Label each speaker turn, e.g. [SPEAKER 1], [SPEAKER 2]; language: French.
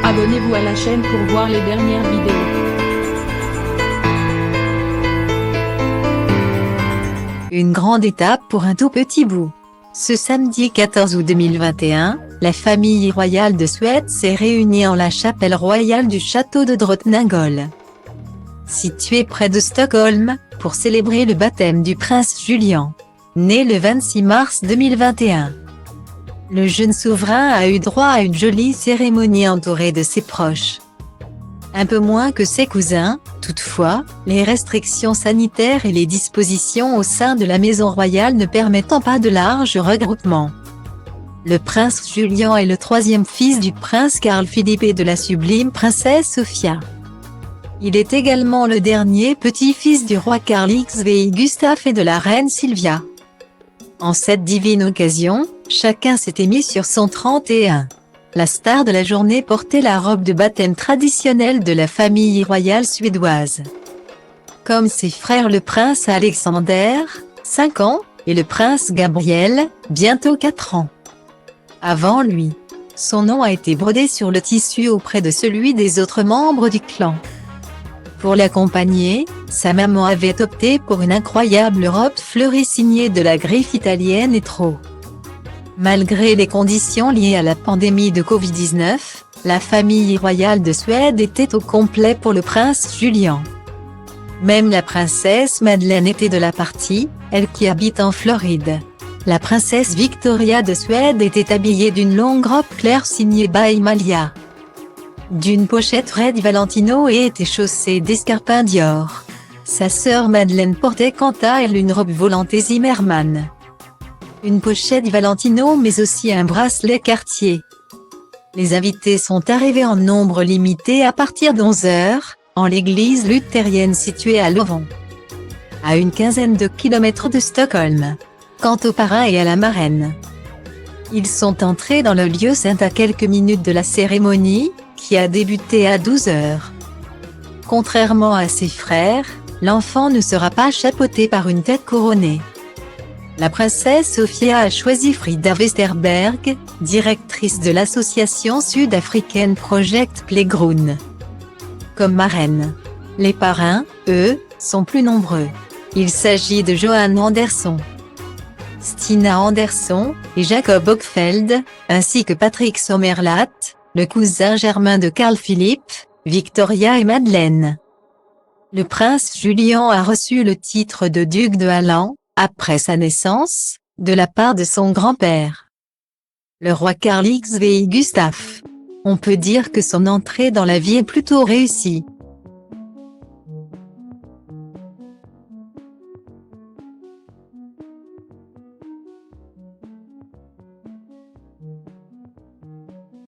[SPEAKER 1] Abonnez-vous à la chaîne pour voir les dernières vidéos.
[SPEAKER 2] Une grande étape pour un tout petit bout. Ce samedi 14 août 2021, la famille royale de Suède s'est réunie en la chapelle royale du château de Drottningholm, situé près de Stockholm, pour célébrer le baptême du prince Julian, né le 26 mars 2021. Le jeune souverain a eu droit à une jolie cérémonie entourée de ses proches. Un peu moins que ses cousins, toutefois, les restrictions sanitaires et les dispositions au sein de la maison royale ne permettant pas de larges regroupements. Le prince Julian est le troisième fils du prince Carl Philippe et de la sublime princesse Sofia. Il est également le dernier petit-fils du roi Carl XVI Gustaf et de la reine Sylvia. En cette divine occasion, chacun s'était mis sur son 31. La star de la journée portait la robe de baptême traditionnelle de la famille royale suédoise. Comme ses frères le prince Alexander, 5 ans, et le prince Gabriel, bientôt 4 ans. Avant lui, son nom a été brodé sur le tissu auprès de celui des autres membres du clan. Pour l'accompagner, sa maman avait opté pour une incroyable robe fleurie signée de la griffe italienne Etro. Malgré les conditions liées à la pandémie de Covid-19, la famille royale de Suède était au complet pour le prince Julian. Même la princesse Madeleine était de la partie, elle qui habite en Floride. La princesse Victoria de Suède était habillée d'une longue robe claire signée by Malia, d'une pochette Red Valentino et était chaussée d'escarpins Dior. Sa sœur Madeleine portait quant à elle une robe volantée Zimmermann, une pochette Valentino mais aussi un bracelet Cartier. Les invités sont arrivés en nombre limité à partir d'11 h, en l'église luthérienne située à Lovån, à une quinzaine de kilomètres de Stockholm. Quant aux parrains et à la marraine, ils sont entrés dans le lieu saint à quelques minutes de la cérémonie, qui a débuté à 12 h. Contrairement à ses frères, l'enfant ne sera pas chapeauté par une tête couronnée. La princesse Sofia a choisi Frida Westerberg, directrice de l'association sud-africaine Project Playground, comme marraine. Les parrains, eux, sont plus nombreux. Il s'agit de Johan Andersson, Stina Andersson, et Jacob Hochfeld, ainsi que Patrick Sommerlath, le cousin germain de Carl Philippe, Victoria et Madeleine. Le prince Julian a reçu le titre de duc de Halland, après sa naissance, de la part de son grand-père, le roi Carl XVI Gustaf. On peut dire que son entrée dans la vie est plutôt réussie.